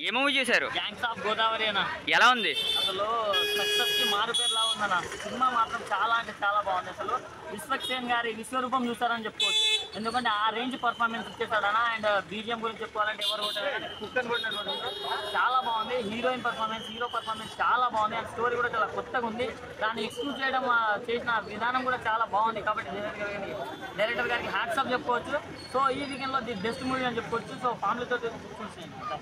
ఏ movie చూశారు? Gangs of Godavari అన్న. ఎలా ఉంది? అసలు సక్సెస్ కి మారుపేరులా ఉందన్న. సినిమా మాత్రం చాలా అంటే చాలా బాగుంది. అసలు విశ్వక్సేన్ గారి విశ్వరూపం చూస్తారని చెప్పుకోవచ్చు. ఎందుకంటే ఆ రేంజ్ పర్ఫార్మెన్స్ ఇచ్చేసాడనా. అండ్ బీజిఎం గురించి చెప్పుకోవాలంటే ఎవరు కుక్కర్ కొట్టినటువంటి చాలా బాగుంది. హీరోయిన్ పర్ఫార్మెన్స్, హీరో పర్ఫార్మెన్స్ చాలా బాగుంది. అండ్ స్టోరీ కూడా చాలా కొత్తగా ఉంది. దాన్ని ఎక్స్క్యూజ్ చేయడం చేసిన విధానం కూడా చాలా బాగుంది. కాబట్టి డైరెక్టర్ గారికి హ్యాట్స్ ఆఫ్ చెప్పుకోవచ్చు. సో ఈ వీకెండ్ లో ది బెస్ట్ మూవీ అని చెప్పుకోవచ్చు. సో ఫ్యామిలీతో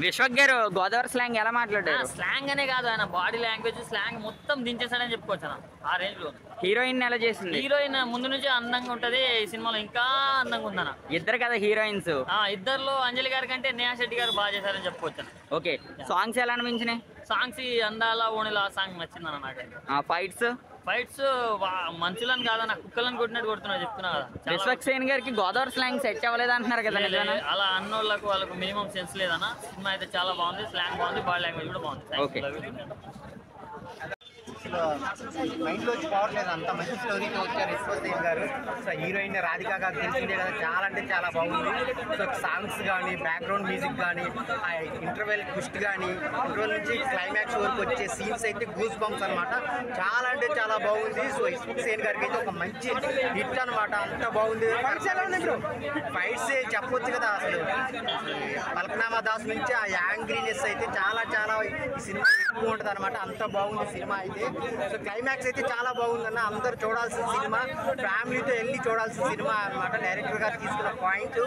విశ్వక్ గారు గోదావరి స్లాంగ్ ఎలా మాట్లాడారు? స్లాంగ్ అనే కాదు, ఆయన బాడీ లాంగ్వేజ్ స్లాంగ్ మొత్తం దించేసాడని చెప్పుకోవచ్చు అన్న. ఆ రేంజ్ లో హీరోయిన్ ఎలా చేసింది? హీరోయిన్ ముందు నుంచి అందంగా ఉంటది, ఈ సినిమాలో ఇంకా అందంగా ఉందన్న. ఇద్దరు కదా హీరోయిన్స్. ఇద్దరులో అంజలి గారి కంటే నేహా శెట్టి గారు బాగా చేశారని చెప్పుకోవచ్చు. ఓకే, సాంగ్స్ ఎలా అనిపించినాయి? సాంగ్స్ ఈ అందాల ఓణిల ఆ సాంగ్ నచ్చిందన్న నాకు. ఫైట్స్ మంచులని కాదన్న, కుక్కలను కొట్టినట్టు కొడుతున్నా చెప్తున్నా కదా. విశ్వక్సేన్ గారికి గోదావరి స్లాంగ్ సెట్ అవ్వలేదు అంటున్నారు కదా. అలా అన్నోళ్ళకు వాళ్ళకు మినిమం సెన్స్ లేదన్న. సినిమా అయితే చాలా బాగుంది, స్లాంగ్ బాగుంది, బాడీ లాంగ్వేజ్ కూడా బాగుంది. మైండ్లో వచ్చి పోవట్లేదు, అంత మంచి స్టోరీతో వచ్చారు విశ్వక్సేన్ గారు. సో హీరోయిన్ రాధికా గారు తెలిసిందే కదా, చాలా అంటే చాలా బాగుంది. సో సాంగ్స్ కానీ, బ్యాక్గ్రౌండ్ మ్యూజిక్ కానీ, ఆ ఇంటర్వెల్ ట్విస్ట్ కానీ, ఇంటర్వెల్ నుంచి క్లైమాక్స్ వరకు వచ్చే సీన్స్ అయితే గూస్ బంప్స్ అనమాట. చాలా అంటే చాలా బాగుంది. సో విశ్వక్సేన్ గారికి అయితే ఒక మంచి హిట్ అనమాట. అంత బాగుంది. ఫైట్స్ చెప్పొచ్చు కదా, అసలు పల్కనామా దాస్ నుంచి ఆ యాంగ్రీనెస్ అయితే చాలా చాలా ఈ సినిమా ఎక్కువ ఉంటుంది అనమాట. అంత బాగుంది సినిమా అయితే. సో క్లైమాక్స్ అయితే చాలా బాగుందన్న. అందరూ చూడాల్సిన సినిమా, ఫ్యామిలీతో వెళ్ళి చూడాల్సిన సినిమా అనమాట. డైరెక్టర్ గారు తీసుకున్న పాయింట్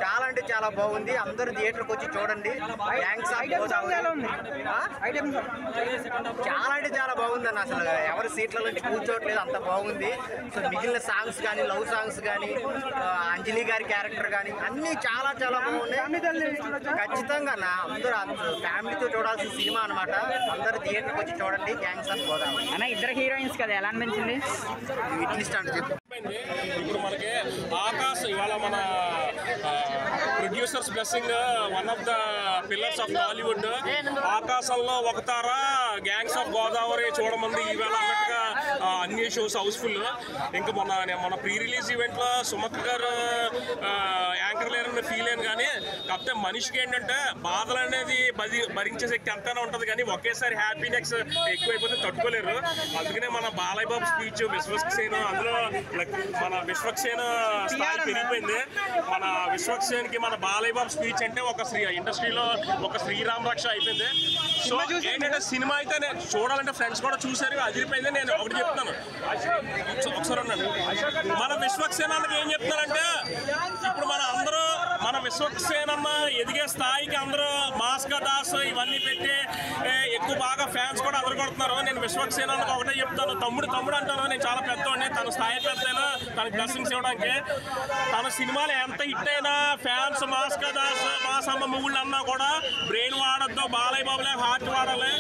చాలా అంటే చాలా బాగుంది. అందరూ థియేటర్కి వచ్చి చూడండి. గ్యాంగ్స్ ఆఫ్ గోదావరి చాలా అంటే చాలా బాగుందన్న. అసలు ఎవరు సీట్ల నుంచి కూర్చోవట్లేదు, అంత బాగుంది. సో మిగిలిన సాంగ్స్ కానీ, లవ్ సాంగ్స్ కానీ, అంజలి గారి క్యారెక్టర్ కానీ అన్నీ చాలా చాలా బాగున్నాయి. ఖచ్చితంగా అందరూ ఫ్యామిలీతో చూడాల్సిన సినిమా అనమాట. అందరూ థియేటర్కి వచ్చి చూడండి గ్యాంగ్స్ ఆఫ్ గోదావరి. అన్న ఇద్దరు హీరోయిన్స్ కదా, ఎలా అనిపించింది? ఇట్లిస్ట్ అంటే చెప్పు. ఇప్పుడు మనకి ఆకాశ్ ఇవాళ మన producers blessing, one of the pillars of Tollywood. ఆకాశంలో ఒక తార, గ్యాంగ్స్ ఆఫ్ గోదావరి చూడమంది ఈవేళ అన్నట్టుగా అన్ని షోస్ హౌస్ఫుల్. ఇంకా మన ప్రీ రిలీజ్ ఈవెంట్లో సుమక్ గారు యాంకర్ లేరని ఫీల్ అయ్యాను. కానీ కాకపోతే మనిషికి ఏంటంటే బాధలు అనేది భరించే శక్తి ఎంతైనా ఉంటుంది, కానీ ఒకేసారి హ్యాపీనెస్ ఎక్కువైపోతే తట్టుకోలేరు. అందుకనే మన బాలయ్య బాబు స్పీచ్, విశ్వక్సేన్, అందులో మన విశ్వక్సేన్ స్థాయి పెరిగిపోయింది. మన విశ్వక్సేన్కి మన బాలయ్య బాబు స్పీచ్ అంటే ఒక ఇండస్ట్రీలో ఒక శ్రీరామ్ రక్ష అయిపోయింది. సో ఏంటంటే సినిమా అయితే నేను చూడాలంటే ఫ్రెండ్స్ కూడా చూసారు, అదిరిపోయింది. నేను ఒకటి చెప్తాను, ఒకసారి అన్నాను. మన విశ్వక్సేన్ అన్నకి ఏం చెప్తున్నానంటే, ఇప్పుడు మన విశ్వక్సేన్ అన్న ఎదిగే స్థాయికి అందరూ మాస్కా దాస్ ఇవన్నీ పెట్టి ఎక్కువ బాగా ఫ్యాన్స్ కూడా అదరగొడుతున్నారు. నేను విశ్వక్సేన్ అన్నకు ఒకటే చెప్తాను, తమ్ముడు అంటాను. నేను చాలా పెద్దవాడిని, తన స్థాయి పెద్దైనా తనకి బ్లెస్సింగ్స్ ఇవ్వడానికి. తన సినిమాలు ఎంత హిట్ అయినా ఫ్యాన్స్ మాస్కా దాస్, మాసమ్మ మూళ్ళు అన్నా కూడా బ్రెయిన్ వాడద్దు, బాలయ్య బాబులే హార్ట్ వాడాలి.